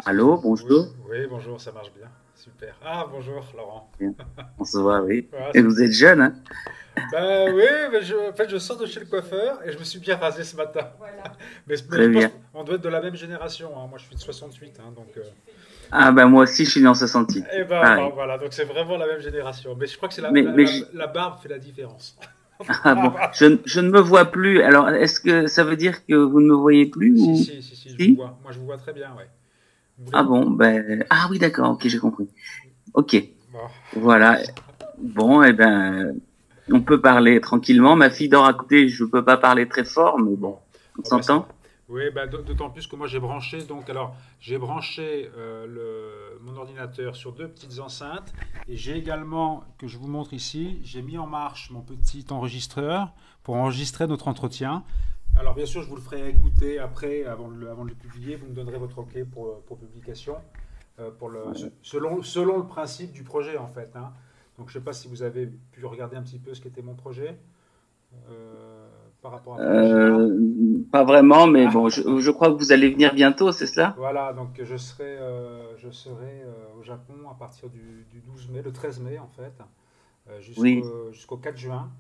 Allô, Oui, bonjour. oui, bonjour, ça marche bien. Super. Ah, bonjour, Laurent. Bien. On se voit, oui. Ah, Et c'est vous cool. êtes jeune, hein? Ben oui, mais en fait, je sors de chez le coiffeur et je me suis bien rasé ce matin. Mais Très je pense bien. qu'on doit être de la même génération, hein. Moi, je suis de 68, hein, donc. Ah ben moi aussi, je suis né en 68. Eh ben Pareil. voilà, donc c'est vraiment la même génération. Mais je crois que c'est Mais, mais je- la barbe fait la différence. ah bon, je ne me vois plus. Alors, est-ce que ça veut dire que vous ne me voyez plus Si, ou si, si, si, je vous si? vois. Moi, je vous vois très bien, ouais. Vous Ah voulez. bon, ben ah oui, d'accord. Ok, j'ai compris. Ok, Bon. voilà. Bon, eh ben, on peut parler tranquillement. Ma fille dort à côté. Je peux pas parler très fort, mais bon, Bon, on bon bah ça va. s'entend. Oui, bah, d'autant plus que moi j'ai branché, donc alors j'ai branché mon ordinateur sur deux petites enceintes et j'ai également, que je vous montre ici, j'ai mis en marche mon petit enregistreur pour enregistrer notre entretien. Alors bien sûr, je vous le ferai écouter après, avant de le publier, vous me donnerez votre OK pour publication, selon le principe du projet en fait, hein. Donc je ne sais pas si vous avez pu regarder un petit peu ce qu'était mon projet par rapport à Fukushima. Pas vraiment, mais bon, Ah, je crois que vous allez venir bientôt, c'est cela? voilà, donc je serai au Japon à partir du 12 mai, le 13 mai en fait, Oui. jusqu'au 4 juin.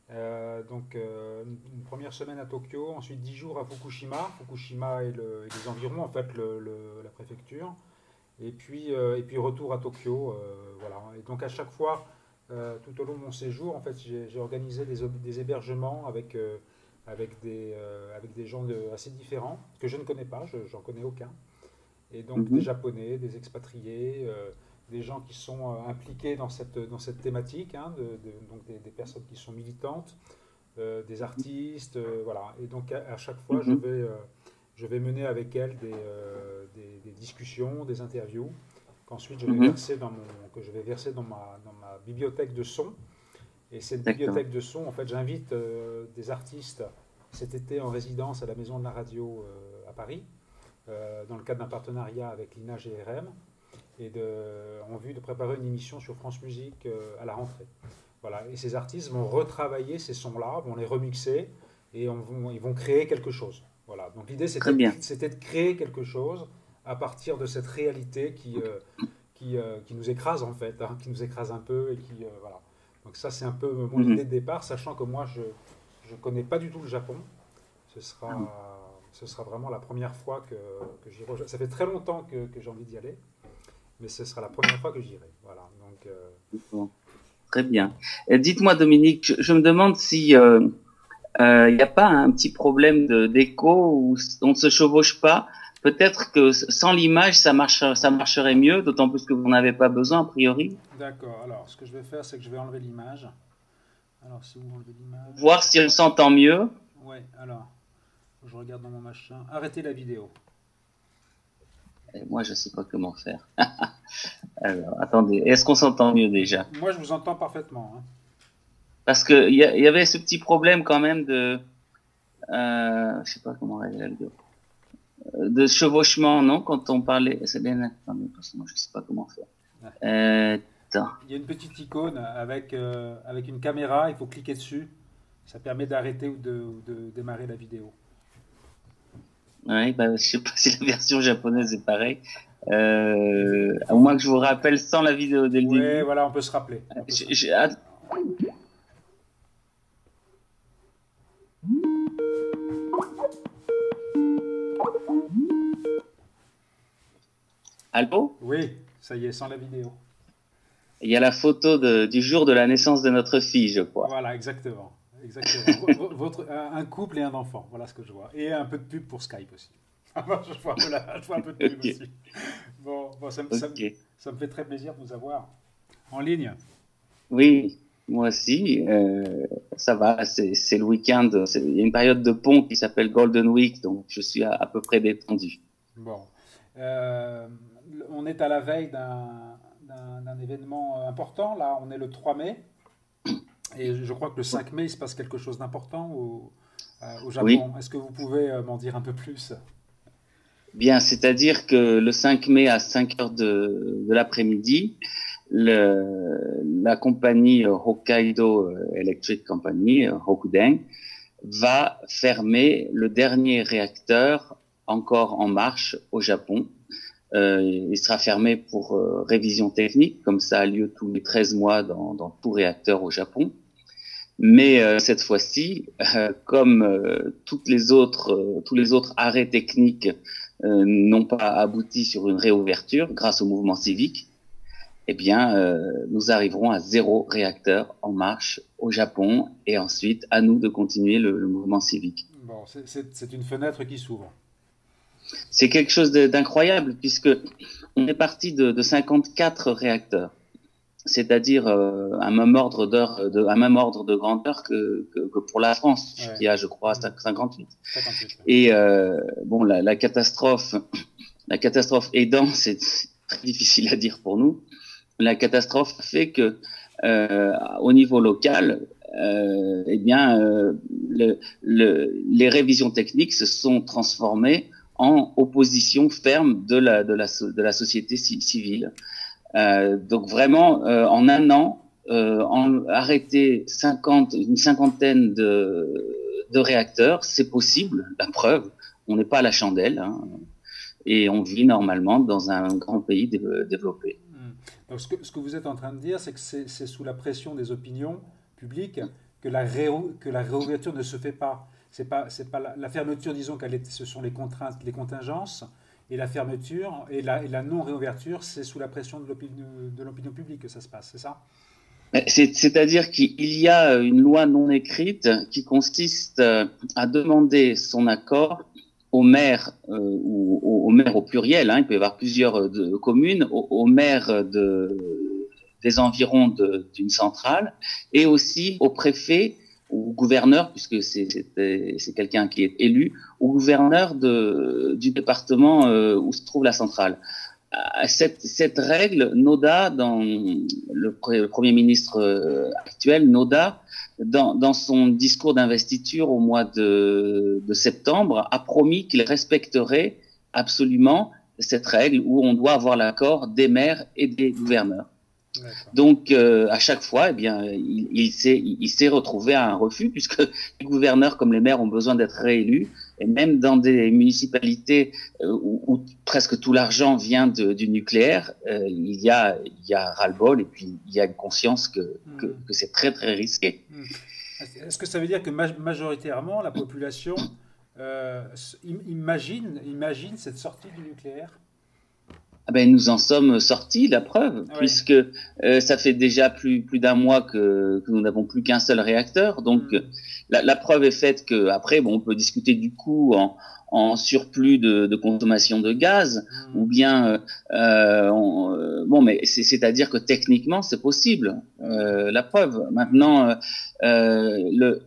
Une première semaine à Tokyo, ensuite 10 jours à Fukushima, Fukushima et les environs en fait, la préfecture, et puis retour à Tokyo, voilà. Et donc à chaque fois, tout au long de mon séjour, en fait, j'ai organisé des hébergements avec des gens assez différents que je ne connais pas, j'en connais aucun. Et donc des Mhm. Japonais, des expatriés, des gens qui sont impliqués dans cette thématique, hein, donc des personnes qui sont militantes, des artistes, voilà. Et donc à chaque fois, Mhm. je vais mener avec elles des discussions, des interviews, Mhm. que je vais verser dans ma bibliothèque de son. Et cette D'accord. bibliothèque de son, en fait, j'invite des artistes cet été en résidence à la Maison de la Radio à Paris, dans le cadre d'un partenariat avec l'INA GRM, en vue de préparer une émission sur France Musique à la rentrée. Voilà. Et ces artistes vont retravailler ces sons-là, vont les remixer ils vont créer quelque chose. Voilà. Donc l'idée, Très bien. c'était de créer quelque chose à partir de cette réalité qui nous écrase en fait, hein, qui nous écrase un peu voilà. Donc ça, c'est un peu mon idée Mhm. de départ, sachant que moi, je connais pas du tout le Japon. Ah bon. Ce sera vraiment la première fois que j'y rejoins. Ça fait très longtemps que j'ai envie d'y aller, mais ce sera la première fois que j'irai. Voilà. Bon. Très bien. Dites-moi, Dominique, je me demande si il n'y a pas un petit problème de d'écho où on ne se chevauche pas. Peut-être que sans l'image, ça marcherait mieux, d'autant plus que vous n'en avez pas besoin a priori. D'accord. Alors, ce que je vais faire, c'est que je vais enlever l'image. Alors, si vous enlevez l'image. Voir si on s'entend mieux. Ouais, alors, je regarde dans mon machin. Arrêtez la vidéo. Et moi, je sais pas comment faire. Alors, attendez, est-ce qu'on s'entend mieux déjà? Moi, je vous entends parfaitement, hein. Parce que il y avait ce petit problème quand même je sais pas comment régler la vidéo, de chevauchement, non? Quand on parlait, c'est bien, attendez, parce que moi, je sais pas comment faire. Attends. Il y a une petite icône avec une caméra, il faut cliquer dessus. Ça permet d'arrêter ou de démarrer la vidéo. Ouais, bah, je sais pas si la version japonaise est pareille. À Faut- moins que je vous rappelle sans la vidéo dès le Ouais, début. voilà, on peut se rappeler. On peut se rappeler. Ah, allô? Oui, ça y est, sans la vidéo. Il y a la photo du jour de la naissance de notre fille, je crois. Voilà, exactement. Exactement. Un couple et un enfant, voilà ce que je vois. Et un peu de pub pour Skype aussi. Je vois un peu de pub Ok, aussi. Bon ok. ça me fait très plaisir de vous avoir en ligne. Oui, moi aussi. Ça va, c'est le week-end. Il y a une période de pont qui s'appelle Golden Week, donc je suis à peu près détendu. Bon. Euh, on est à la veille d'un événement important. Là, on est le 3 mai. Et je crois que le 5 mai, il se passe quelque chose d'important au Oui, Japon. Est-ce que vous pouvez m'en dire un peu plus? bien, c'est-à-dire que le 5 mai à 5 heures de l'après-midi, la compagnie Hokkaido Electric Company, Hokuden, va fermer le dernier réacteur encore en marche au Japon. Il sera fermé pour révision technique, comme ça a lieu tous les 13 mois dans tout réacteur au Japon. Mais cette fois-ci, comme tous les autres arrêts techniques n'ont pas abouti sur une réouverture grâce au mouvement civique, eh bien, nous arriverons à 0 réacteur en marche au Japon et ensuite à nous de continuer le mouvement civique. Bon, c'est une fenêtre qui s'ouvre. C'est quelque chose d'incroyable puisque on est parti de 54 réacteurs, c'est-à-dire un même ordre de grandeur que pour la France, ouais. Qui a, je crois, 58. 58 ouais. Et bon, la catastrophe aidant, c'est très difficile à dire pour nous. La catastrophe fait que au niveau local, eh bien, les révisions techniques se sont transformées en opposition ferme de la société civile. Donc vraiment, en un an, arrêter une cinquantaine de réacteurs, c'est possible. La preuve, on n'est pas à la chandelle, hein, et on vit normalement dans un grand pays développé. Donc ce que vous êtes en train de dire, c'est que c'est sous la pression des opinions publiques que la réouverture ne se fait pas. C'est pas la fermeture, disons ce sont les contraintes, les contingences, et la fermeture et la non-réouverture, c'est sous la pression de l'opinion publique que ça se passe, c'est ça? C'est-à-dire qu'il y a une loi non écrite qui consiste à demander son accord au maire ou au maire au pluriel, hein, il peut y avoir plusieurs communes, au maire des environs d'une centrale, et aussi au préfet ou gouverneur, puisque c'est quelqu'un qui est élu, au gouverneur du département où se trouve la centrale. Cette règle, Noda, dans le Premier ministre actuel, Noda, dans son discours d'investiture au mois de septembre, a promis qu'il respecterait absolument cette règle où on doit avoir l'accord des maires et des gouverneurs. Donc, à chaque fois, eh bien, il s'est retrouvé à un refus, puisque les gouverneurs comme les maires ont besoin d'être réélus, et même dans des municipalités où presque tout l'argent vient du nucléaire, il y a ras-le-bol, et puis il y a une conscience que c'est très très risqué. Est-ce que ça veut dire que majoritairement la population imagine cette sortie du nucléaire? Ah ben, nous en sommes sortis, la preuve, oui. Puisque ça fait déjà plus d'un mois que nous n'avons plus qu'un seul réacteur. Donc la preuve est faite que après, bon, on peut discuter du coût en surplus de consommation de gaz, ou bien bon, mais c'est-à-dire que techniquement c'est possible. La preuve. Maintenant,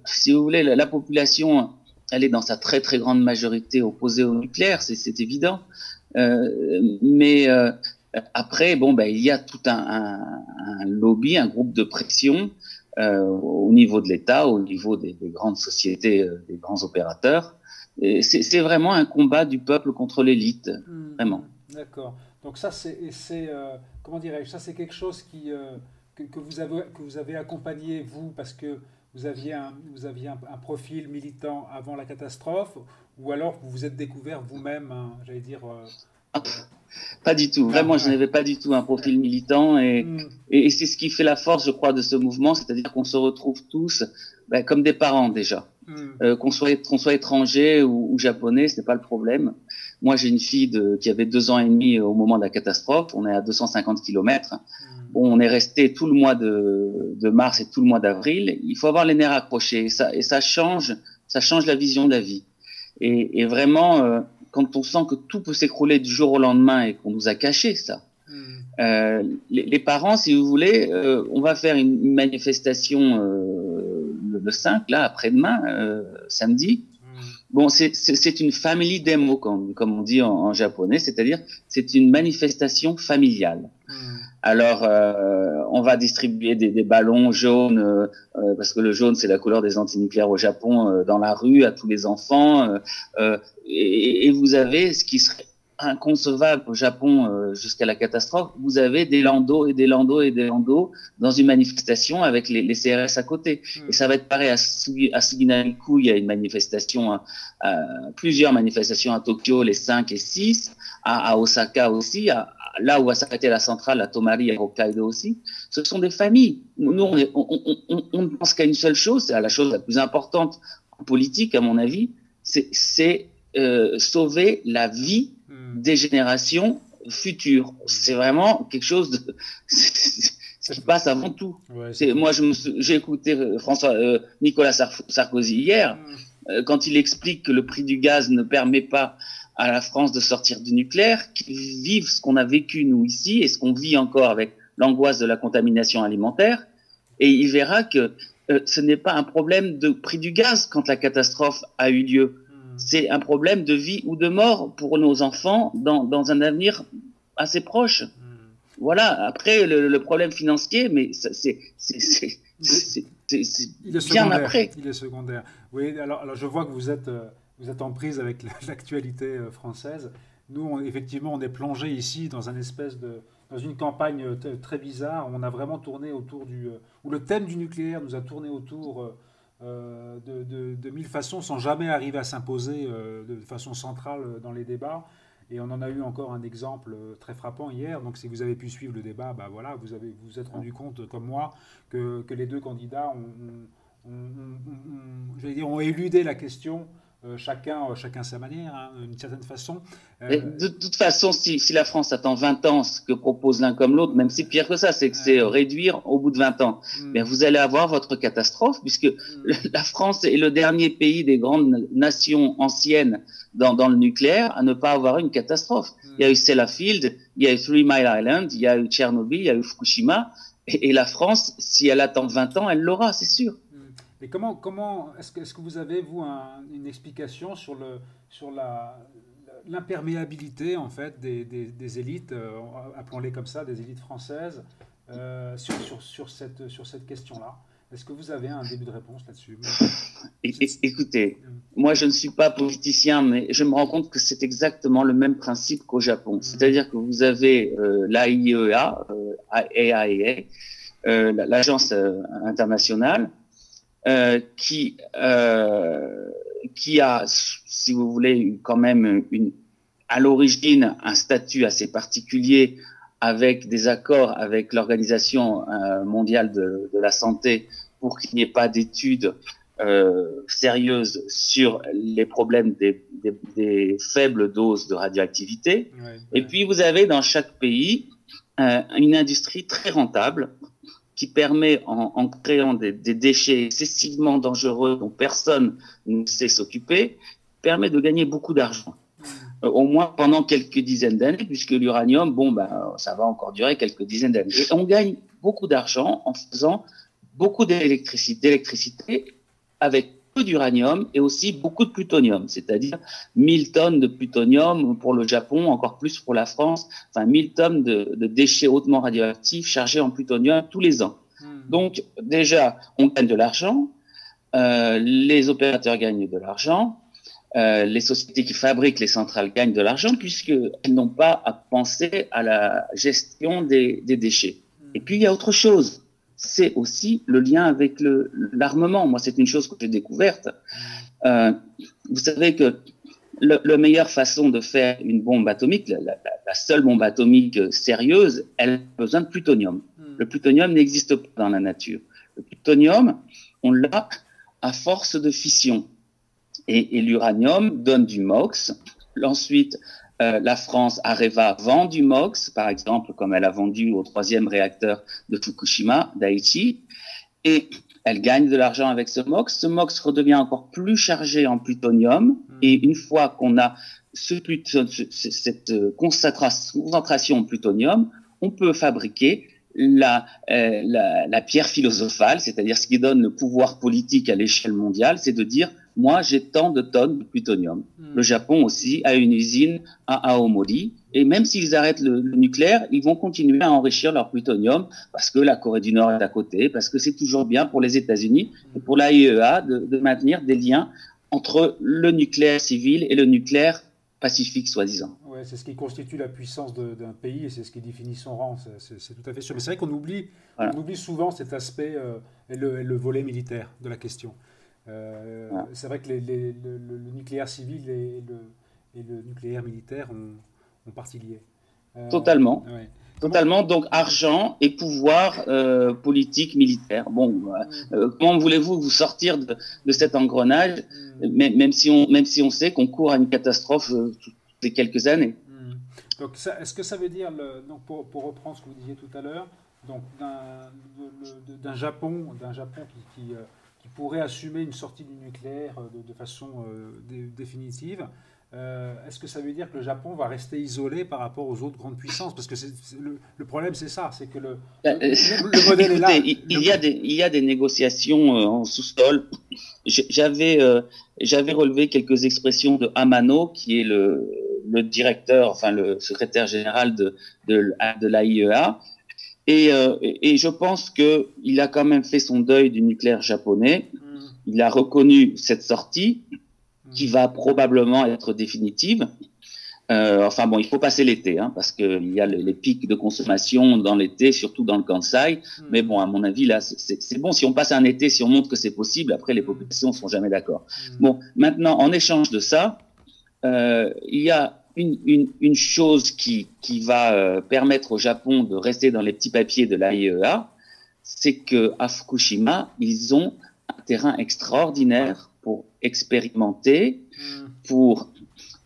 si vous voulez, la population, elle est dans sa très très grande majorité opposée au nucléaire, c'est évident. Mais après, bon, ben, il y a tout un lobby, un groupe de pression au niveau de l'État, au niveau des grandes sociétés, des grands opérateurs. C'est vraiment un combat du peuple contre l'élite, vraiment. D'accord. Donc ça, comment dirais-je, ça c'est quelque chose que vous avez accompagné, vous, parce que vous aviez un profil militant avant la catastrophe, ou alors vous vous êtes découvert vous-même, hein, j'allais dire... Pas du tout. Vraiment, je n'avais pas du tout un profil militant, et c'est ce qui fait la force, je crois, de ce mouvement, c'est-à-dire qu'on se retrouve tous comme des parents déjà. Qu'on soit étranger ou japonais, ce n'est pas le problème. Moi, j'ai une fille qui avait 2 ans et demi au moment de la catastrophe. On est à 250 kilomètres. Bon, on est resté tout le mois de mars et tout le mois d'avril. Il faut avoir les nerfs accrochés, et ça change la vision de la vie. Et vraiment, quand on sent que tout peut s'écrouler du jour au lendemain et qu'on nous a caché ça, les parents, si vous voulez, on va faire une manifestation le 5, là, après-demain, samedi. Bon, c'est une family demo, comme on dit en japonais, c'est-à-dire c'est une manifestation familiale. Alors, on va distribuer des ballons jaunes, parce que le jaune, c'est la couleur des antinucléaires au Japon, dans la rue, à tous les enfants. Et vous avez ce qui serait inconcevable au Japon jusqu'à la catastrophe. Vous avez des landaux et des landaux et des landaux dans une manifestation avec les CRS à côté. Et ça va être pareil à Suginariku. Il y a une manifestation, plusieurs manifestations à Tokyo, les 5 et 6, à Osaka aussi, là où va s'arrêter la centrale, à Tomari et Hokkaido aussi. Ce sont des familles. Nous, on ne pense qu'à une seule chose, c'est la chose la plus importante en politique, à mon avis, c'est sauver la vie des générations futures. C'est vraiment quelque chose de ce qui passe avant tout. Ouais, moi, j'ai écouté Nicolas Sarkozy hier, quand il explique que le prix du gaz ne permet pas à la France de sortir du nucléaire, qu'ils vivent ce qu'on a vécu nous ici et ce qu'on vit encore avec l'angoisse de la contamination alimentaire, et il verra que ce n'est pas un problème de prix du gaz quand la catastrophe a eu lieu. C'est un problème de vie ou de mort pour nos enfants dans un avenir assez proche. Voilà. Après, le problème financier, mais c'est bien après. Il est secondaire. Oui, alors je vois que vous êtes en prise avec l'actualité française. Nous, effectivement, on est plongé ici dans une campagne très bizarre. On a vraiment tourné autour où le thème du nucléaire nous a tourné autour de mille façons sans jamais arriver à s'imposer de façon centrale dans les débats. Et on en a eu encore un exemple très frappant hier. Donc si vous avez pu suivre le débat, bah voilà, vous vous êtes rendu compte, comme moi, que les deux candidats ont éludé la question. Chacun sa manière, hein, d'une certaine façon. De toute façon, si la France attend 20 ans, ce que propose l'un comme l'autre, même si pire que ça, c'est réduire au bout de 20 ans. Mais vous allez avoir votre catastrophe, puisque la France est le dernier pays des grandes nations anciennes dans le nucléaire à ne pas avoir une catastrophe. Il y a eu Sellafield, il y a eu Three Mile Island, il y a eu Tchernobyl, il y a eu Fukushima, et la France, si elle attend 20 ans, elle l'aura, c'est sûr. Et comment est-ce que vous avez, vous, une explication sur l'imperméabilité, en fait, des élites, appelons-les comme ça, des élites françaises, sur cette question-là? Est-ce que vous avez un début de réponse là-dessus? Écoutez, moi je ne suis pas politicien, mais je me rends compte que c'est exactement le même principe qu'au Japon. C'est-à-dire que vous avez l'AIEA, l'agence internationale, qui a, si vous voulez, quand même à l'origine un statut assez particulier avec des accords avec l'Organisation mondiale de la santé pour qu'il n'y ait pas d'études sérieuses sur les problèmes des faibles doses de radioactivité. Ouais. Et puis vous avez dans chaque pays une industrie très rentable qui permet, en créant des déchets excessivement dangereux dont personne ne sait s'occuper, permet de gagner beaucoup d'argent. Au moins pendant quelques dizaines d'années, puisque l'uranium, ça va encore durer quelques dizaines d'années. Et on gagne beaucoup d'argent en faisant beaucoup d'électricité avec peu d'uranium et aussi beaucoup de plutonium, c'est-à-dire 1000 tonnes de plutonium pour le Japon, encore plus pour la France, 1000 tonnes de déchets hautement radioactifs chargés en plutonium tous les ans. Donc déjà, on gagne de l'argent, les opérateurs gagnent de l'argent, les sociétés qui fabriquent les centrales gagnent de l'argent puisqu'elles n'ont pas à penser à la gestion des déchets. Et puis il y a autre chose. C'est aussi le lien avec l'armement. Moi, c'est une chose que j'ai découverte. Vous savez que la meilleure façon de faire une bombe atomique, la seule bombe atomique sérieuse, elle a besoin de plutonium. Le plutonium n'existe pas dans la nature. Le plutonium, on l'a à force de fission. Et l'uranium donne du MOX. Ensuite, la France, Areva, vend du MOX, par exemple, comme elle a vendu au 3e réacteur de Fukushima, Daiichi, et elle gagne de l'argent avec ce MOX. Ce MOX redevient encore plus chargé en plutonium, et une fois qu'on a cette concentration en plutonium, on peut fabriquer la pierre philosophale, c'est-à-dire ce qui donne le pouvoir politique à l'échelle mondiale, c'est de dire moi, j'ai tant de tonnes de plutonium. Le Japon aussi a une usine à Aomori. Et même s'ils arrêtent le nucléaire, ils vont continuer à enrichir leur plutonium parce que la Corée du Nord est à côté, parce que c'est toujours bien pour les États-Unis et pour l'AIEA de maintenir des liens entre le nucléaire civil et le nucléaire pacifique, soi-disant. Oui, Ouais, c'est ce qui constitue la puissance d'un pays et c'est ce qui définit son rang, c'est tout à fait sûr. Mais c'est vrai Voilà, on oublie souvent cet aspect et le volet militaire de la question. voilà. C'est vrai que le nucléaire civil et le nucléaire militaire ont partie liée. Totalement. Ouais. Comment? Totalement, donc argent et pouvoir politique, militaire. Bon, Hmm, comment voulez-vous vous sortir de cet engrenage, hmm, même si on sait qu'on court à une catastrophe toutes les quelques années. hmm. Donc, est-ce que ça veut dire, donc pour reprendre ce que vous disiez tout à l'heure, donc d'un Japon qui pourrait assumer une sortie du nucléaire de façon définitive, est-ce que ça veut dire que le Japon va rester isolé par rapport aux autres grandes puissances? Parce que le problème, c'est ça, c'est que le modèle est Écoutez, là. il y a des négociations en sous-sol. J'avais j'avais relevé quelques expressions de Amano, qui est le directeur, enfin le secrétaire général de l'AIEA, et je pense que il a quand même fait son deuil du nucléaire japonais. Hmm, Il a reconnu cette sortie qui hmm, va probablement être définitive. Enfin bon, il faut passer l'été, hein, parce qu'il y a les pics de consommation dans l'été, surtout dans le Kansai. Mais hmm, bon, à mon avis, là, c'est bon. Si on passe un été, si on montre que c'est possible, après les hmm, populations ne sont jamais d'accord. hmm, Bon, maintenant, en échange de ça, il y a une chose qui va permettre au Japon de rester dans les petits papiers de l'AIEA, c'est que à Fukushima, ils ont un terrain extraordinaire pour expérimenter, hmm, pour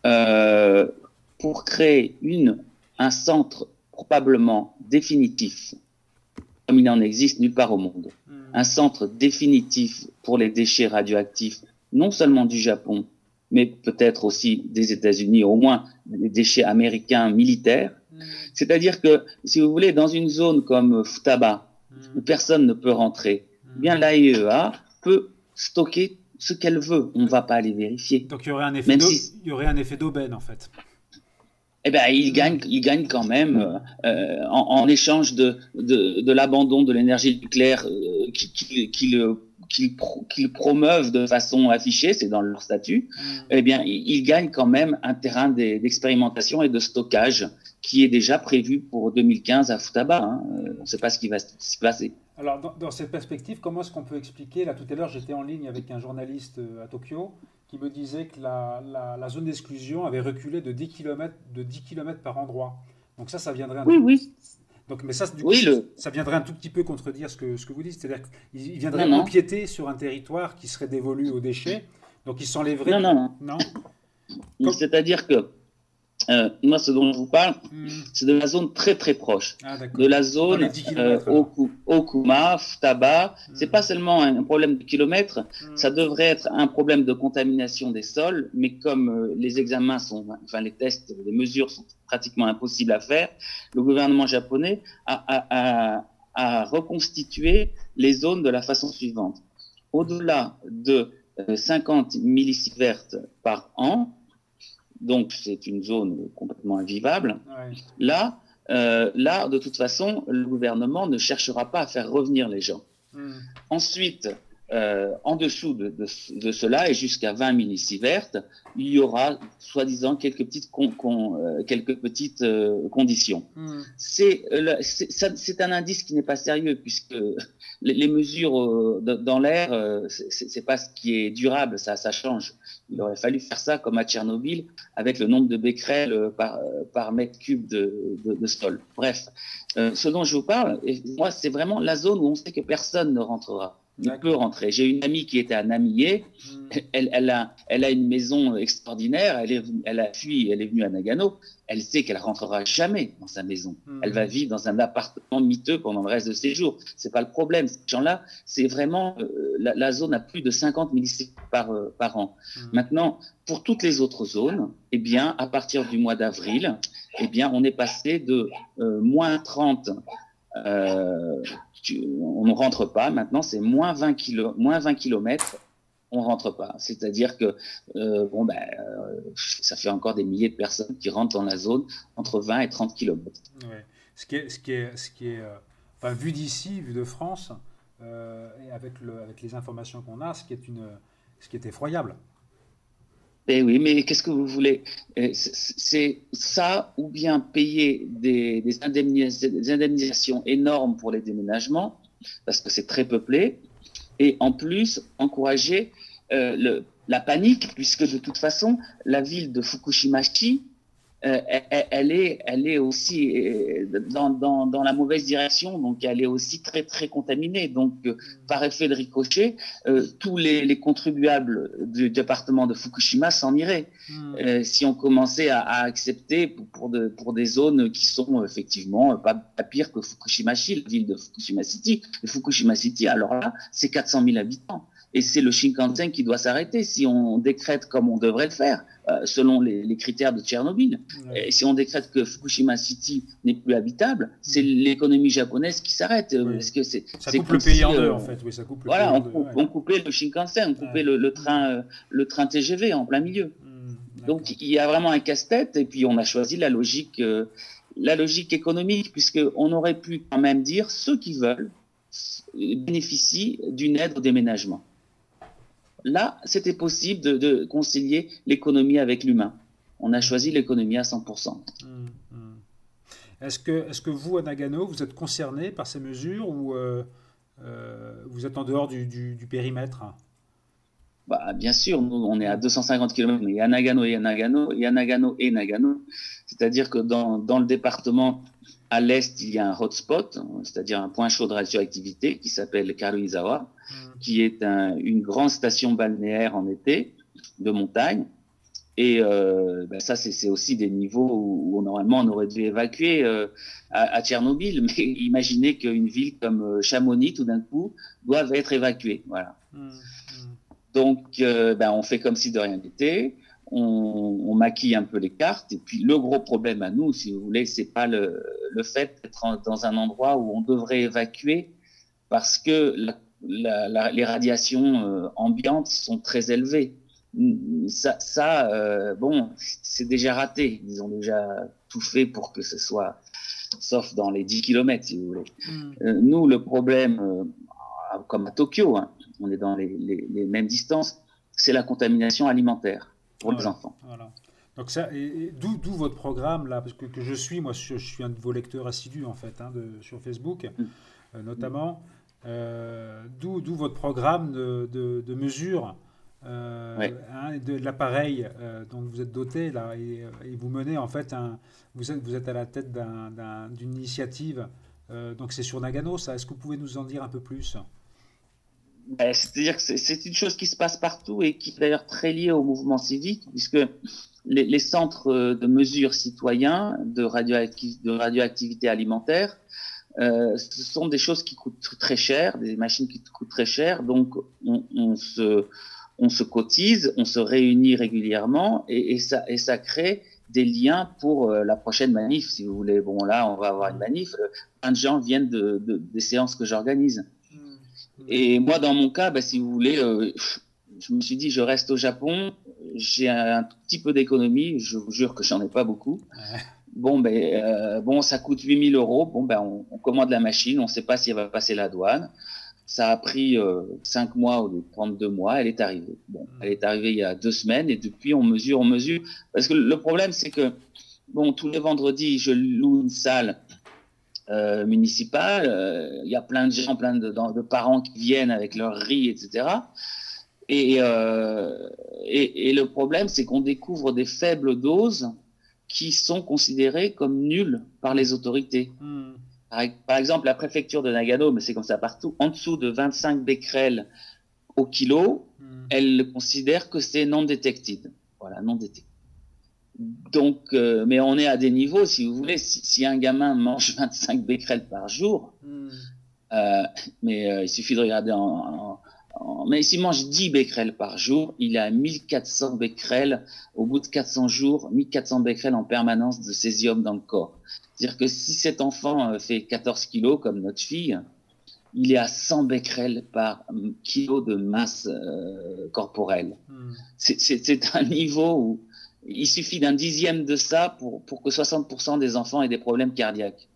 euh, pour créer un centre probablement définitif, comme il n'en existe nulle part au monde, hmm, un centre définitif pour les déchets radioactifs, non seulement du Japon, mais peut-être aussi des États-Unis, au moins des déchets américains militaires. hmm, C'est-à-dire que, si vous voulez, dans une zone comme Futaba, où hmm, personne ne peut rentrer, eh bien hmm. l'AIEA peut stocker ce qu'elle veut. On ne va pas aller vérifier. Donc il y aurait Même si il y aurait un effet d'aubaine en fait. eh ben, Hmm, il gagne quand même en échange de l'abandon de l'énergie nucléaire qu'ils promeuvent de façon affichée, c'est dans leur statut. hmm. Eh bien, il gagne quand même un terrain d'expérimentation et de stockage qui est déjà prévu pour 2015 à Futaba. Hein. On ne sait pas ce qui va se passer. Alors, dans cette perspective, comment est-ce qu'on peut expliquer, là tout à l'heure j'étais en ligne avec un journaliste à Tokyo qui me disait que la zone d'exclusion avait reculé de 10 kilomètres par endroit. Donc ça viendrait un Oui, tout, oui, donc, mais ça, du coup, oui. ça viendrait un tout petit peu contredire ce que vous dites. C'est-à-dire qu'il Non, viendrait non, empiéter sur un territoire qui serait dévolu aux déchets, donc il s'enlèverait non, tout. non, non. Non? Comme... C'est-à-dire que moi, ce dont je vous parle, Hmm. c'est de la zone très très proche, Ah, de d'accord. la Dans les zone 10 kilomètres alors. Okuma, Futaba. C'est Hmm. pas seulement un problème de kilomètres, Hmm. ça devrait être un problème de contamination des sols, mais comme les examens sont, enfin les tests, les mesures sont pratiquement impossibles à faire, le gouvernement japonais a reconstitué les zones de la façon suivante. Au-delà de 50 millisieverts par an, donc c'est une zone complètement invivable. Ouais. Là, de toute façon, le gouvernement ne cherchera pas à faire revenir les gens. Hmm. Ensuite, en dessous de cela et jusqu'à 20 millisieverts, il y aura soi-disant quelques petites conditions. Hmm. C'est un indice qui n'est pas sérieux puisque les mesures dans l'air, c'est pas ce qui est durable, ça change. Il aurait fallu faire ça comme à Tchernobyl avec le nombre de becquerels par mètre cube de sol. Bref, ce dont je vous parle, moi, c'est vraiment la zone où on sait que personne ne rentrera. Ne peut rentrer. J'ai une amie qui était à Namie. Elle a une maison extraordinaire. Elle a fui. Elle est venue à Nagano. Elle sait qu'elle rentrera jamais dans sa maison. Elle va vivre dans un appartement miteux pendant le reste de ses jours. C'est pas le problème. Ces gens-là, c'est vraiment la zone à plus de 50 millisieverts par an. Maintenant, pour toutes les autres zones, eh bien, à partir du mois d'avril, eh bien, on est passé de moins 30 on ne rentre pas. Maintenant, c'est moins 20 kilomètres, on rentre pas. C'est-à-dire que ça fait encore des milliers de personnes qui rentrent dans la zone entre 20 et 30 kilomètres. Ouais. Ce qui est enfin, vu d'ici, vu de France, et avec les informations qu'on a, ce qui est effroyable. Eh oui, mais qu'est-ce que vous voulez? C'est ça, ou bien payer des indemnisations énormes pour les déménagements, parce que c'est très peuplé, et en plus encourager la panique, puisque de toute façon, la ville de Fukushima-shi, elle est aussi dans la mauvaise direction, donc elle est aussi très très contaminée. Donc par effet de ricochet, tous les contribuables du département de Fukushima s'en iraient si on commençait à accepter pour des zones qui sont effectivement pas pire que Fukushima-shi, la ville de Fukushima City. Et Fukushima City, alors là, c'est 400 000 habitants. Et c'est le Shinkansen qui doit s'arrêter si on décrète comme on devrait le faire, selon les critères de Tchernobyl. Ouais. Et si on décrète que Fukushima City n'est plus habitable, c'est l'économie japonaise qui s'arrête. Oui. Parce que ça coupe le pays en deux, en fait. Oui, ça coupe le pays en deux. On coupait le Shinkansen, on coupait le train TGV en plein milieu. Donc il y a vraiment un casse-tête, et puis on a choisi la logique économique, puisqu'on aurait pu quand même dire ceux qui veulent bénéficient d'une aide au déménagement. Là, c'était possible de concilier l'économie avec l'humain. On a choisi l'économie à 100%. Est-ce que vous, à Nagano, vous êtes concerné par ces mesures, ou vous êtes en dehors du périmètre? Bah, bien sûr, nous, on est à 250 km, mais il y a Nagano et Nagano, il y a Nagano et Nagano. C'est-à-dire que dans le département, à l'est, il y a un hotspot, c'est-à-dire un point chaud de radioactivité qui s'appelle Karuizawa, qui est une grande station balnéaire en été, de montagne. Et ça, c'est aussi des niveaux où normalement on aurait dû évacuer à Tchernobyl. Mais imaginez qu'une ville comme Chamonix, tout d'un coup, doive être évacuée. Voilà. Donc, on fait comme si de rien n'était. On maquille un peu les cartes. Et puis, le gros problème à nous, si vous voulez, c'est pas le fait d'être dans un endroit où on devrait évacuer, parce que les radiations ambiantes sont très élevées. C'est déjà raté. Ils ont déjà tout fait pour que ce soit, sauf dans les 10 km, si vous voulez. Nous, le problème, comme à Tokyo, on est dans les mêmes distances, c'est la contamination alimentaire pour les enfants. Voilà. Donc ça, d'où votre programme là, parce que je suis un de vos lecteurs assidus en fait, sur Facebook, notamment. D'où votre programme de mesures, de l'appareil dont vous êtes doté là, et vous menez en fait vous êtes à la tête d'une initiative. Donc c'est sur Nagano, ça. Est-ce que vous pouvez nous en dire un peu plus? C'est-à-dire que c'est une chose qui se passe partout et qui est d'ailleurs très liée au mouvement civique, puisque les centres de mesure citoyens de radioactivité alimentaire, ce sont des choses qui coûtent très cher, des machines qui coûtent très cher. Donc on se cotise, on se réunit régulièrement, et ça crée des liens pour la prochaine manif, si vous voulez. Bon, là, on va avoir une manif. Plein de gens viennent des séances que j'organise. Et moi, dans mon cas, si vous voulez, je me suis dit, je reste au Japon, j'ai un tout petit peu d'économie, je vous jure que j'en ai pas beaucoup. Ça coûte 8 000 €. On commande la machine, on ne sait pas si elle va passer la douane. Ça a pris 5 mois au lieu de prendre 2 mois. Elle est arrivée. Elle est arrivée il y a 2 semaines, et depuis on mesure. Parce que le problème, c'est que tous les vendredis, je loue une salle municipale. Il y a plein de gens, plein de parents qui viennent avec leur riz, etc. Et le problème, c'est qu'on découvre des faibles doses qui sont considérées comme nulles par les autorités. Par exemple, la préfecture de Nagano, mais c'est comme ça partout, en dessous de 25 becquerels au kilo, elle considère que c'est non detected. Voilà, non detected. Donc, mais on est à des niveaux, si vous voulez, si un gamin mange 25 becquerels par jour, il suffit de regarder mais s'il mange 10 becquerels par jour, il a 1400 becquerels au bout de 400 jours, 1400 becquerels en permanence de césium dans le corps. C'est-à-dire que si cet enfant fait 14 kilos, comme notre fille, il est à 100 becquerels par kilo de masse corporelle. C'est un niveau où il suffit d'un dixième de ça pour que 60% des enfants aient des problèmes cardiaques.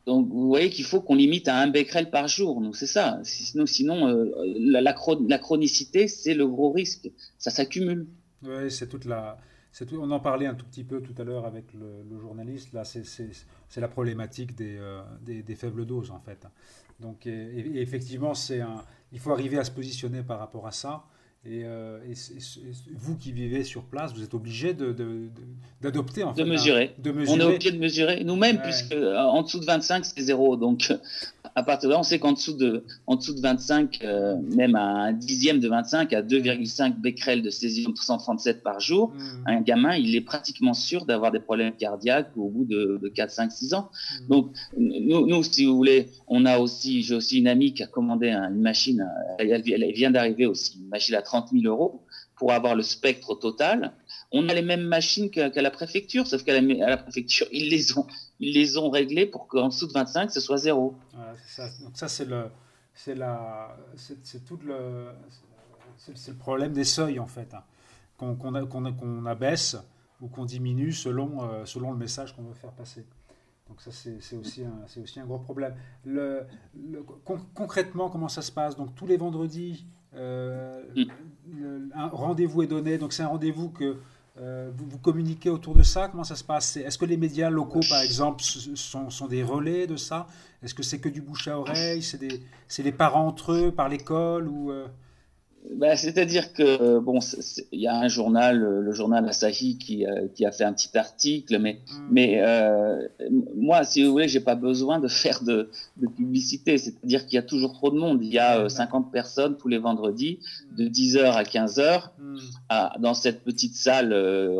Donc, vous voyez qu'il faut qu'on limite à 1 becquerel par jour. Donc, c'est ça. Sinon, la chronicité, c'est le gros risque. Ça s'accumule. Ouais, on en parlait un tout petit peu tout à l'heure avec le journaliste. Là, c'est la problématique des faibles doses, en fait. Donc, et effectivement, il faut arriver à se positionner par rapport à ça. Vous qui vivez sur place, vous êtes obligé d'adopter, en De fait, mesurer. de On est mesurer. obligé de mesurer nous-mêmes, Ouais. puisque en dessous de 25, c'est zéro. Donc, à partir de là, on sait en dessous de 25, même à un dixième de 25, à Mm. 2,5 becquerels de césium 137 par jour, Mm. un gamin, il est pratiquement sûr d'avoir des problèmes cardiaques au bout de 4, 5, 6 ans. Mm. Donc, nous, si vous voulez, j'ai aussi une amie qui a commandé une machine, elle vient d'arriver aussi, une machine à 30 000 euros pour avoir le spectre total. On a les mêmes machines qu'à la préfecture, sauf qu'à la préfecture, ils les ont réglées pour qu'en dessous de 25, ce soit zéro. Voilà, c'est ça. Donc ça, c'est tout c'est le problème des seuils, en fait, hein, qu'on abaisse ou qu'on diminue selon le message qu'on veut faire passer. Donc ça, c'est aussi un gros problème. Concrètement, comment ça se passe? Donc tous les vendredis, Mm. un rendez-vous est donné. Donc c'est un rendez-vous que vous communiquez autour de ça. Comment ça se passe? Est-ce que les médias locaux, par exemple, sont des relais de ça? Est-ce que c'est que du bouche à oreille? C'est les parents entre eux, par l'école ou Bah, c'est-à-dire que bon, il y a un journal, le journal Asahi, qui a fait un petit article, Hmm. mais moi, si vous voulez, j'ai pas besoin de faire de publicité. C'est-à-dire qu'il y a toujours trop de monde. Il y a Ouais, d'accord. 50 personnes tous les vendredis, Hmm. de 10 heures à 15 heures, Hmm. dans cette petite salle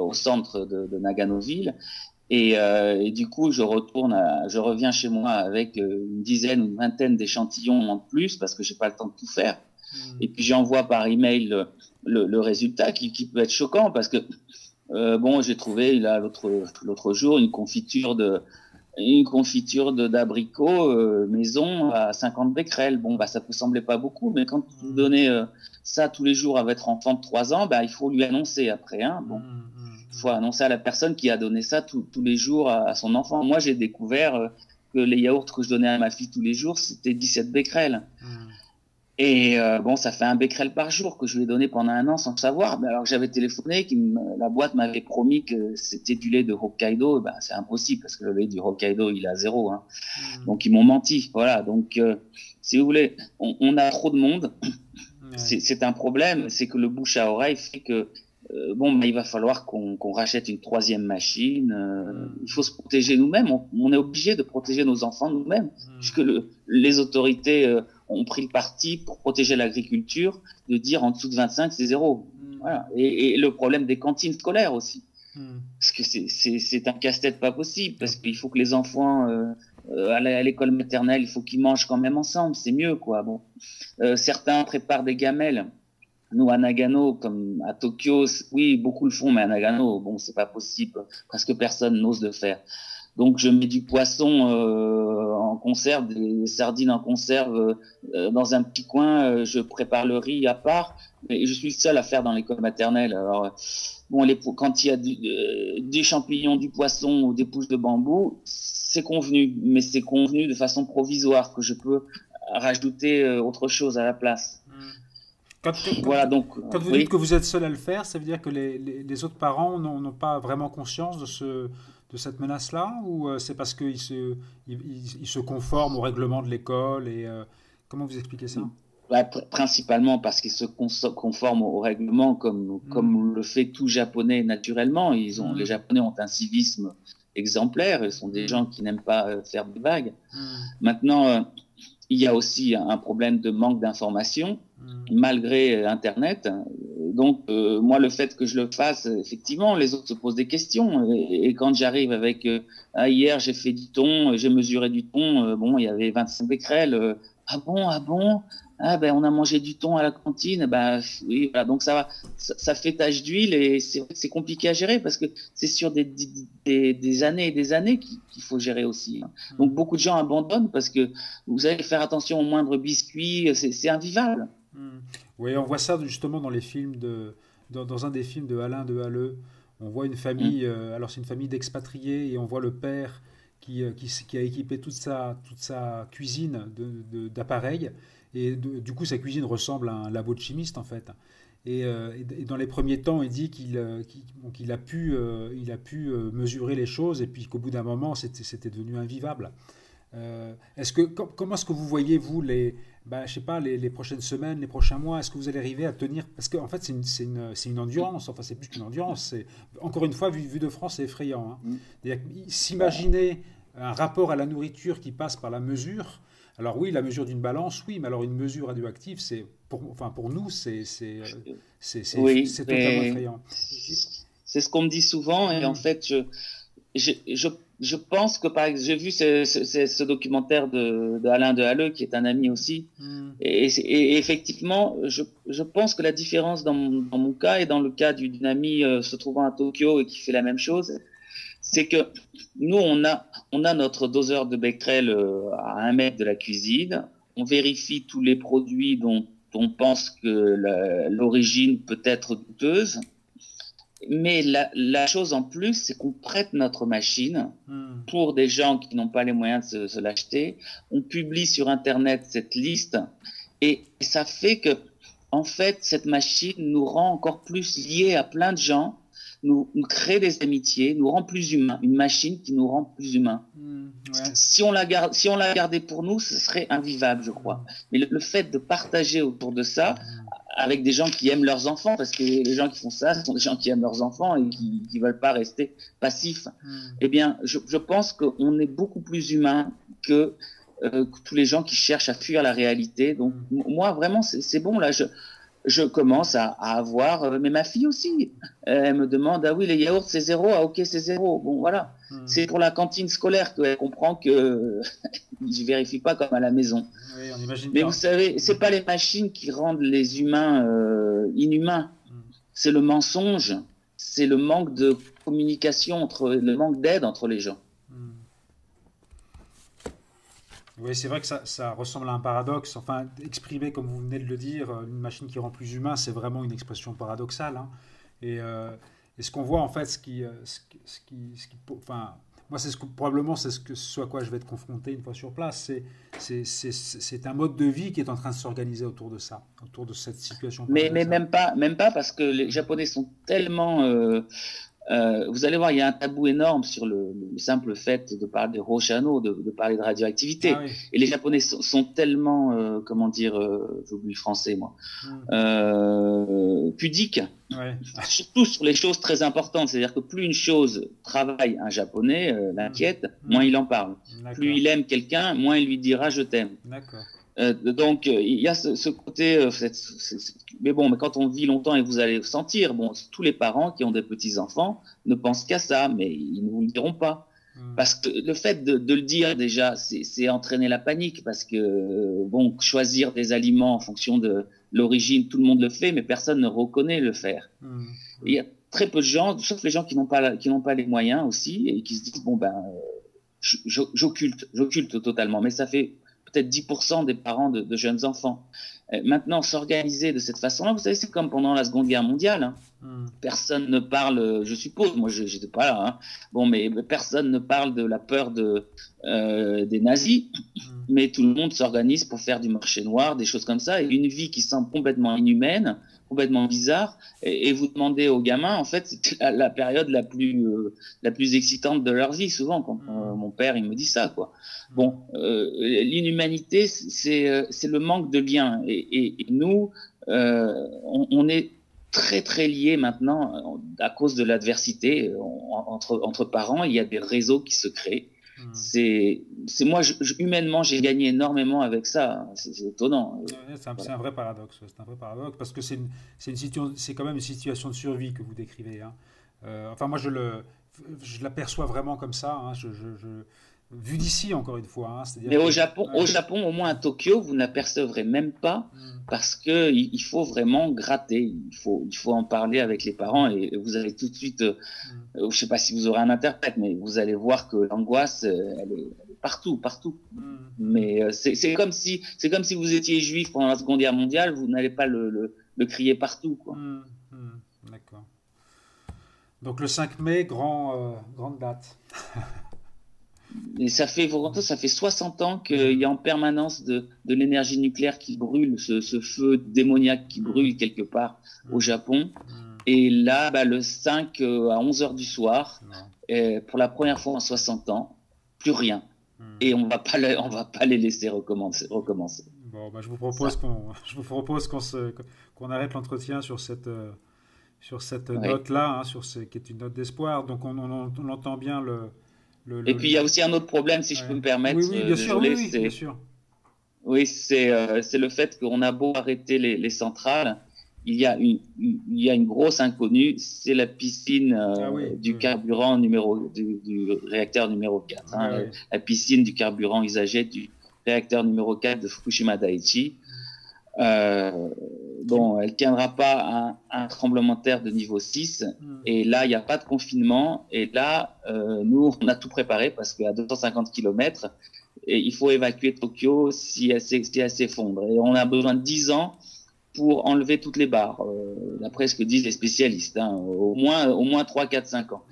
au centre de Naganoville. Et du coup, je reviens chez moi avec une dizaine ou une vingtaine d'échantillons en plus parce que j'ai pas le temps de tout faire. Hmm. Et puis j'envoie par email le résultat qui peut être choquant parce que bon, j'ai trouvé là l'autre jour une confiture d'abricot maison à 50 becquerels. Bon, bah ça peut sembler pas beaucoup, mais quand vous Hmm. donnez ça tous les jours à votre enfant de 3 ans, bah il faut lui annoncer après. Hein. Bon, Hmm. Hmm. il faut Hmm. annoncer à la personne qui a donné ça tous les jours à son enfant. Moi, j'ai découvert que les yaourts que je donnais à ma fille tous les jours, c'était 17 becquerels. Hmm. Et bon, ça fait un becquerel par jour que je lui ai donné pendant un an sans le savoir. Mais alors que j'avais téléphoné, la boîte m'avait promis que c'était du lait de Hokkaido. Ben, c'est impossible parce que le lait du Hokkaido, il est à zéro. Hein. Hmm. Donc ils m'ont menti. Voilà. Donc si vous voulez, on a trop de monde. Ouais. C'est un problème. C'est que le bouche à oreille fait que bon, ben, il va falloir qu'on rachète une troisième machine. Hmm. Il faut se protéger nous-mêmes. On est obligé de protéger nos enfants nous-mêmes, Hmm. puisque les autorités ont pris le parti pour protéger l'agriculture de dire en dessous de 25 c'est zéro. Hmm. Voilà. Et le problème des cantines scolaires aussi, Hmm. parce que c'est un casse-tête pas possible, Ah, parce qu'il faut que les enfants à l'école maternelle, il faut qu'ils mangent quand même ensemble, c'est mieux quoi. Bon, certains préparent des gamelles. Nous, à Nagano, comme à Tokyo, oui, beaucoup le font, mais à Nagano, bon, c'est pas possible. Presque personne n'ose le faire. Donc, je mets du poisson en conserve, des sardines en conserve dans un petit coin. Je prépare le riz à part. Et je suis le seul à faire dans l'école maternelle. Alors, bon, quand il y a des champignons, du poisson ou des pousses de bambou, c'est convenu. Mais c'est convenu de façon provisoire, que je peux rajouter autre chose à la place. hmm. Quand, quand- Voilà, quand- donc, Quand vous dites que oui. vous êtes seul à le faire, ça veut dire que les autres parents n'ont pas vraiment conscience de cette menace-là, ou c'est parce qu'ils ils se conforment au règlement de l'école et comment vous expliquez ça? Bah, principalement parce qu'ils se conforment au règlement Hmm. comme le fait tout japonais naturellement. Les Hmm. Japonais ont un civisme exemplaire. Ils sont des Hmm. gens qui n'aiment pas faire des vagues. Hmm. Maintenant, il y a aussi un problème de manque d'information Hmm. malgré Internet. Donc, moi, le fait que je le fasse, effectivement, les autres se posent des questions. Et quand j'arrive avec ah, hier, j'ai fait du thon, j'ai mesuré du thon, bon, il y avait 25 becquerels. Ah bon, ah bon? Ah ben, on a mangé du thon à la cantine. Ben oui, voilà. Donc ça fait tache d'huile et c'est vrai que c'est compliqué à gérer parce que c'est sur des années et des années qu'il faut gérer aussi. Hein. Donc Hmm. beaucoup de gens abandonnent parce que vous allez faire attention au moindre biscuit, c'est invivable. Hmm. Oui, on voit ça justement dans les films dans un des films de Alain de Halleux. On voit une famille, Hum, alors c'est une famille d'expatriés et on voit le père qui a équipé toute sa cuisine d'appareils et du coup sa cuisine ressemble à un labo de chimiste en fait. Et dans les premiers temps, il dit qu'il a pu mesurer les choses et puis qu'au bout d'un moment, c'était devenu invivable. Comment est-ce que vous voyez, vous, je sais pas, les prochaines semaines, les prochains mois, est-ce que vous allez arriver à tenir? Parce qu'en fait, c'est une endurance, enfin, c'est plus qu'une endurance. Encore une fois, vu de France, c'est effrayant. Hein. C'est-à-dire s'imaginer un rapport à la nourriture qui passe par la mesure. Alors oui, la mesure d'une balance, oui, mais alors une mesure radioactive, pour nous, Oui, c'est totalement effrayant. c'est ce qu'on me dit souvent, et en fait, je, je, je pense que par exemple, j'ai vu ce documentaire de Alain de Halleux, qui est un ami aussi, et effectivement, je pense que la différence dans mon cas et dans le cas d'une amie se trouvant à Tokyo et qui fait la même chose, c'est que nous, on a notre doseur de Becquerel à 1 mètre de la cuisine. On vérifie tous les produits dont on pense que l'origine peut être douteuse. Mais la chose en plus, c'est qu'on prête notre machine pour des gens qui n'ont pas les moyens de se l'acheter. On publie sur Internet cette liste et ça fait que, en fait, cette machine nous rend encore plus liés à plein de gens, nous crée des amitiés, nous rend plus humains. Une machine qui nous rend plus humains. Ouais. Si on la gardait pour nous, ce serait invivable, je crois. Mais le fait de partager autour de ça, avec des gens qui aiment leurs enfants, parce que les gens qui font ça, ce sont des gens qui aiment leurs enfants et qui veulent pas rester passifs. Eh bien, je pense qu'on est beaucoup plus humain que tous les gens qui cherchent à fuir la réalité. Donc, moi, vraiment, c'est bon, là, je commence à avoir, mais ma fille aussi, elle me demande, ah oui, les yaourts c'est 0, ah ok c'est 0. Bon voilà, c'est pour la cantine scolaire qu'elle comprend que je vérifie pas comme à la maison. Oui, on imagine mais bien. Vous savez, c'est pas les machines qui rendent les humains inhumains, c'est le mensonge, c'est le manque de communication le manque d'aide entre les gens. Oui, c'est vrai que ça ressemble à un paradoxe. Enfin, exprimé comme vous venez de le dire, une machine qui rend plus humain, c'est vraiment une expression paradoxale. Hein. Et ce qu'on voit, en fait, enfin, moi, probablement, c'est ce à quoi je vais être confronté une fois sur place. C'est un mode de vie qui est en train de s'organiser autour de ça, autour de cette situation. Mais même pas, parce que les Japonais sont tellement vous allez voir, il y a un tabou énorme sur le simple fait de parler de Roshano, de parler de radioactivité. Ah oui. Et les Japonais sont tellement, comment dire, j'oublie le français moi, pudiques. Ouais. Surtout sur les choses très importantes. C'est-à-dire que plus une chose travaille un Japonais, l'inquiète, moins il en parle. Plus il aime quelqu'un, moins il lui dira je t'aime. D'accord. Donc il y a ce côté mais quand on vit longtemps, et vous allez le sentir, tous les parents qui ont des petits enfants ne pensent qu'à ça, mais ils ne vous le diront pas, parce que le fait de le dire déjà, c'est entraîner la panique, parce que choisir des aliments en fonction de l'origine, tout le monde le fait, mais personne ne reconnaît le faire. Il y a très peu de gens, sauf les gens qui n'ont pas les moyens aussi, et qui se disent j'occulte totalement, mais ça fait peut-être 10% des parents de jeunes enfants. Maintenant, s'organiser de cette façon-là, vous savez, c'est comme pendant la Seconde Guerre mondiale. Hein. Personne ne parle, je suppose, moi je n'étais pas là, hein. Mais personne ne parle de la peur des nazis, mais tout le monde s'organise pour faire du marché noir, des choses comme ça, et une vie qui semble complètement inhumaine, complètement bizarre, et vous demandez aux gamins, en fait, c'est la période la plus excitante de leur vie, souvent, quand mon père, il me dit ça, quoi. L'inhumanité, c'est le manque de lien, et nous, on est très très liés maintenant à cause de l'adversité entre parents. Il y a des réseaux qui se créent. C'est moi, humainement, j'ai gagné énormément avec ça. C'est étonnant. C'est un vrai paradoxe. C'est un vrai paradoxe parce que c'est quand même une situation de survie que vous décrivez. Hein. Enfin, moi, je l'aperçois vraiment comme ça. Hein. Vu d'ici, encore une fois. Hein, mais au Japon, au moins à Tokyo, vous n'apercevrez même pas parce que il faut vraiment gratter. Il faut en parler avec les parents et vous allez tout de suite. Je sais pas si vous aurez un interprète, mais vous allez voir que l'angoisse, elle est partout. Mais c'est comme si vous étiez juif pendant la Seconde Guerre mondiale, vous n'allez pas le crier partout, quoi. D'accord. Donc le 5 mai, grande date. Et ça fait 60 ans qu'il y a en permanence de l'énergie nucléaire qui brûle, ce feu démoniaque qui brûle quelque part au Japon. Et là, le 5 à 11 heures du soir, pour la première fois en 60 ans, plus rien. Et on va pas les laisser recommencer. Bon, je vous propose qu'on arrête l'entretien sur cette note-là, qui est une note d'espoir. Donc on entend bien Et puis il y a aussi un autre problème, si je peux me permettre. Oui, bien sûr, désolé, bien sûr. Oui, c'est le fait qu'on a beau arrêter les centrales, il y a une grosse inconnue, c'est la piscine du carburant du réacteur numéro 4. La piscine du carburant usagé du réacteur numéro 4 de Fukushima Daiichi. Elle tiendra pas un tremblement de terre de niveau 6 et là il n'y a pas de confinement et là nous on a tout préparé parce qu'à 250 km et il faut évacuer Tokyo si elle s'effondre et on a besoin de 10 ans pour enlever toutes les barres d'après ce que disent les spécialistes, au moins 3, 4, 5 ans.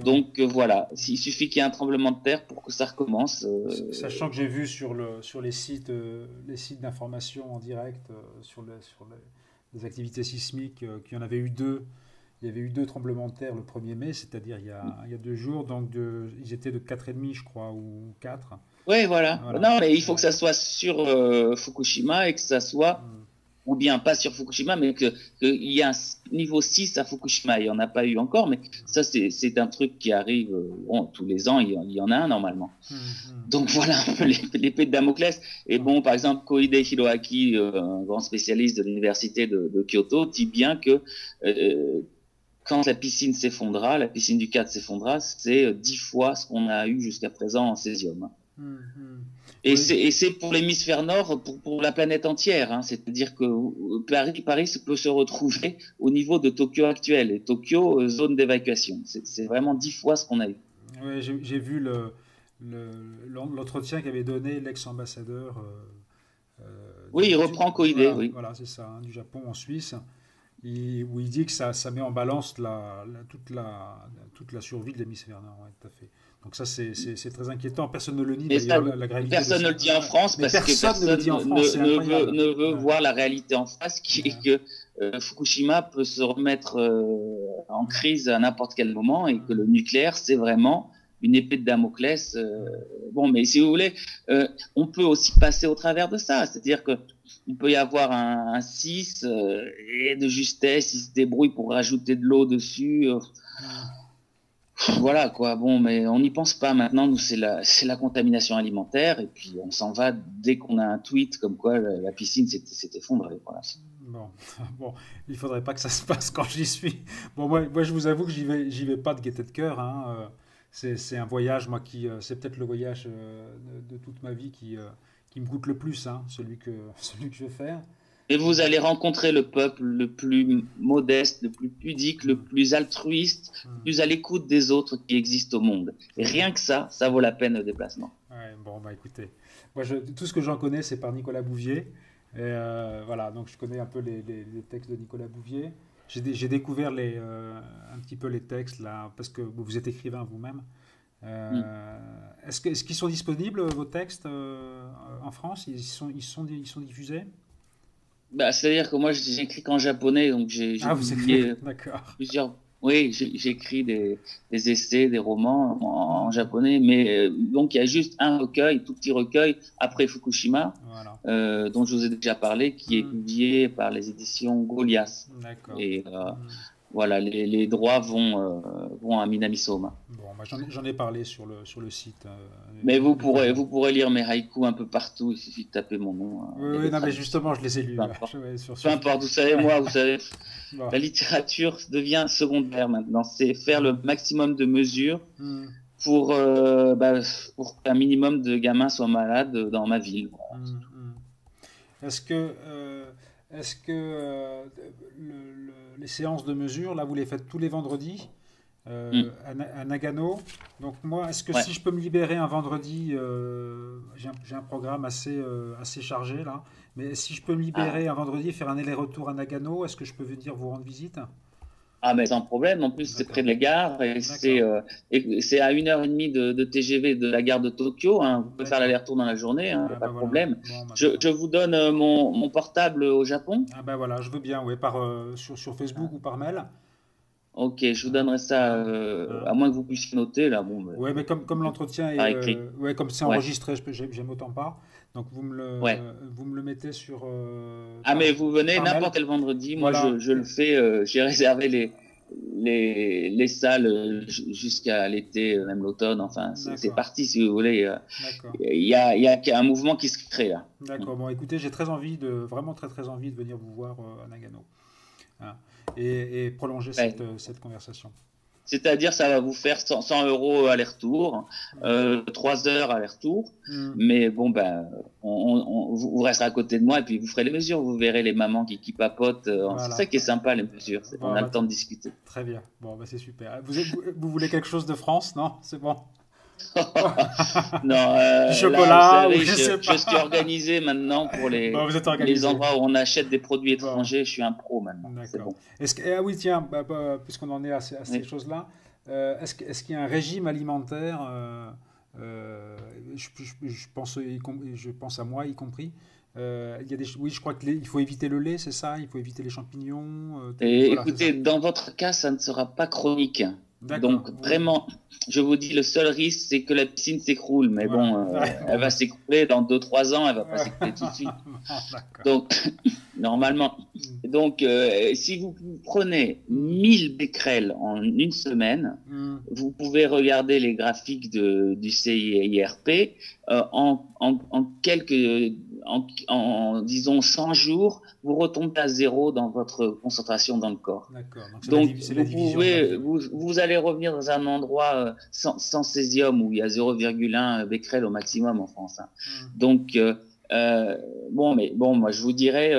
Donc voilà, il suffit qu'il y ait un tremblement de terre pour que ça recommence. Sachant que j'ai vu sur les sites d'information en direct sur les activités sismiques qu'il y en avait eu deux. Il y avait eu 2 tremblements de terre le 1er mai, c'est-à-dire il y a 2 jours, donc ils étaient de 4,5 je crois, ou 4. Oui, voilà. Non, mais il faut que ça soit sur Fukushima et que ça soit ou bien pas sur Fukushima, mais qu'il y a un niveau 6 à Fukushima. Il n'y en a pas eu encore, mais ça, c'est un truc qui arrive tous les ans, il y en a un normalement. Donc voilà un peu l'épée de Damoclès. Et bon, par exemple, Koide Hiroaki, un grand spécialiste de l'université de Kyoto, dit bien que quand la piscine s'effondra, la piscine du 4 s'effondra, c'est 10 fois ce qu'on a eu jusqu'à présent en césium. Et c'est pour l'hémisphère nord, pour la planète entière. C'est-à-dire que Paris peut se retrouver au niveau de Tokyo actuel. Et Tokyo, zone d'évacuation. C'est vraiment 10 fois ce qu'on a eu. Oui, j'ai vu l'entretien qu'avait donné l'ex-ambassadeur. Oui, il reprend Koide. Voilà, c'est ça, du Japon en Suisse. Où il dit que ça met en balance toute la survie de l'hémisphère nord. Ouais, tout à fait. Donc ça, c'est très inquiétant. Personne ne le nie, d'ailleurs, la gravité. Personne ne le dit en France parce que personne ne veut voir la réalité en face, qui est que Fukushima peut se remettre en crise à n'importe quel moment et que le nucléaire, c'est vraiment une épée de Damoclès. Mais si vous voulez, on peut aussi passer au travers de ça. C'est-à-dire que il peut y avoir un 6 et de justesse, il se débrouille pour rajouter de l'eau dessus. Voilà quoi. Bon, mais on n'y pense pas maintenant. Nous, c'est la contamination alimentaire et puis on s'en va dès qu'on a un tweet comme quoi la piscine s'est effondrée. Voilà. Bon, il faudrait pas que ça se passe quand j'y suis. Bon, moi, je vous avoue que j'y vais pas de gaieté de cœur. C'est un voyage, moi, c'est peut-être le voyage de toute ma vie qui me coûte le plus, celui que je vais faire. Et vous allez rencontrer le peuple le plus modeste, le plus pudique, le plus altruiste, le plus à l'écoute des autres qui existent au monde. Et rien que ça vaut la peine le déplacement. Ouais, bon, écoutez, moi, tout ce que j'en connais, c'est par Nicolas Bouvier. Et voilà, donc je connais un peu les textes de Nicolas Bouvier. J'ai découvert un petit peu les textes, là, parce que vous êtes écrivain vous-même. Est-ce qu'ils sont disponibles, vos textes, en France? Ils sont diffusés? C'est-à-dire que moi, j'écris qu'en japonais, donc j'ai publié plusieurs. Oui, j'écris des essais, des romans en japonais, mais donc il y a juste un recueil, tout petit recueil après Fukushima, dont je vous ai déjà parlé, qui est publié par les éditions Goliath. D'accord. Et voilà, les droits vont à Minamisoma. Bon, j'en ai parlé sur le site. Mais vous pourrez lire mes haïkus un peu partout. Il suffit de taper mon nom. Oui, non, mais justement, je les ai lus. Peu importe, vous savez, la littérature devient secondaire maintenant. C'est faire le maximum de mesures pour qu'un minimum de gamins soient malades dans ma ville. Est-ce que les séances de mesure, là, vous les faites tous les vendredis à Nagano? Donc moi, est-ce que si je peux me libérer un vendredi, j'ai un programme assez chargé là, mais si je peux me libérer un vendredi et faire un aller-retour à Nagano, est-ce que je peux venir vous rendre visite? Ah, mais sans problème. En plus, c'est D'accord. près de la gare D'accord. et c'est à 1h30 de TGV de la gare de Tokyo, hein. Vous pouvez faire D'accord. l'aller-retour dans la journée, hein, y a Ah pas bah de voilà. problème. Bon, bah Je d'accord. vous donne mon portable au Japon. Ah bah voilà, je veux bien, ouais, sur Facebook ou par mail. Ok, je vous Hein, donnerai ça, hein, hein. à moins que vous puissiez noter, là. Bon, ben, Ouais, mais comme l'entretien est, par écrit. ouais, comme c'est Ouais, enregistré, j'aime autant pas. Donc ouais. vous me le mettez sur Ah, mais vous venez par mail. n'importe quel vendredi. Moi, Voilà. je le fais. J'ai réservé les salles jusqu'à l'été, même l'automne. Enfin, c'est D'accord, parti, si vous voulez. d'accord, Il y a un mouvement qui se crée, là. d'accord. Bon, écoutez, j'ai très envie vraiment très très envie de venir vous voir à Nagano, hein, et prolonger Ouais. cette conversation. C'est-à-dire, ça va vous faire 100 euros aller-retour, 3 heures aller-retour. Hmm. Mais bon, ben, vous resterez à côté de moi et puis vous ferez les mesures. Vous verrez les mamans qui papotent. C'est ça Voilà. qui est sympa, les mesures. On Bon, a bah, le temps de discuter. très bien. Bon, bah, c'est super. Vous voulez quelque chose de France, non? C'est bon. Non, Du là, vous chocolat ou savez, je sais je suis pas. organisé maintenant pour Bon, vous êtes les organisé. endroits où on achète des produits Bon, étrangers. Je suis un pro maintenant. C'est d'accord. bon. Ah oui, tiens, puisqu'on en est à ces Oui. choses-là, est-ce qu'il y a un régime alimentaire, je pense à moi y compris, il y a oui, je crois il faut éviter le lait, c'est ça? Il faut éviter les champignons. Et Voilà, c'est ça. écoutez, dans votre cas, ça ne sera pas chronique. D'accord. Donc vraiment, je vous dis, le seul risque, c'est que la piscine s'écroule. Mais Voilà. bon, Ouais, bon, elle va bah. s'écrouler dans 2 3 ans. Elle va pas s'écrouler tout de suite. Bon, d'accord. Donc, normalement. Hmm. Donc, si vous prenez Hmm. 1000 becquerels en une semaine, Hmm. vous pouvez regarder les graphiques du CIRP. Disons 100 jours, vous retombez à zéro dans votre concentration dans le corps. D'accord. Donc Donc, c'est la division de la vie. Ouais. vous allez revenir dans un endroit sans césium où il y a 0,1 becquerel au maximum en France, hein. Hmm. Donc, mais bon, moi je vous dirais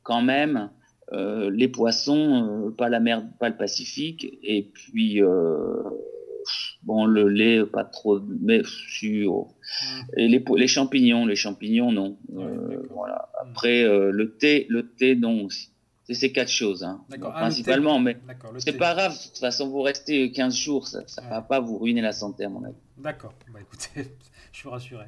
quand même les poissons, pas la mer, pas le Pacifique, et puis bon, le lait, pas trop, mais sûr. Hmm. Et les champignons, non. Ouais, d'accord. Voilà. Hmm. Après, le thé, non aussi. C'est ces 4 choses, hein, D'accord. Ah, le thé. principalement. Mais D'accord, le c'est thé. pas grave. De toute façon, vous restez 15 jours, ça va Ouais. pas vous ruiner la santé, à mon avis. D'accord. Bah écoutez, je suis rassuré.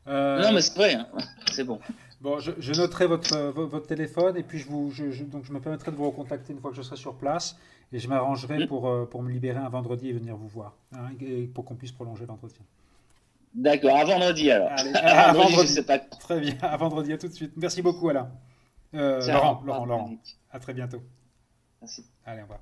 Non, Euh, mais c'est vrai, hein. C'est bon. bon, je noterai votre téléphone et puis donc je me permettrai de vous recontacter une fois que je serai sur place et je m'arrangerai Hmm. pour me libérer un vendredi et venir vous voir, hein, et pour qu'on puisse prolonger l'entretien. D'accord. À vendredi, alors. Allez, À à vendredi, je vendredi. sais pas. Très bien, à vendredi, à tout de suite. Merci beaucoup, Alain. Ciao. Au revoir, Laurent. Dominique. À très bientôt. Merci. Allez, au revoir.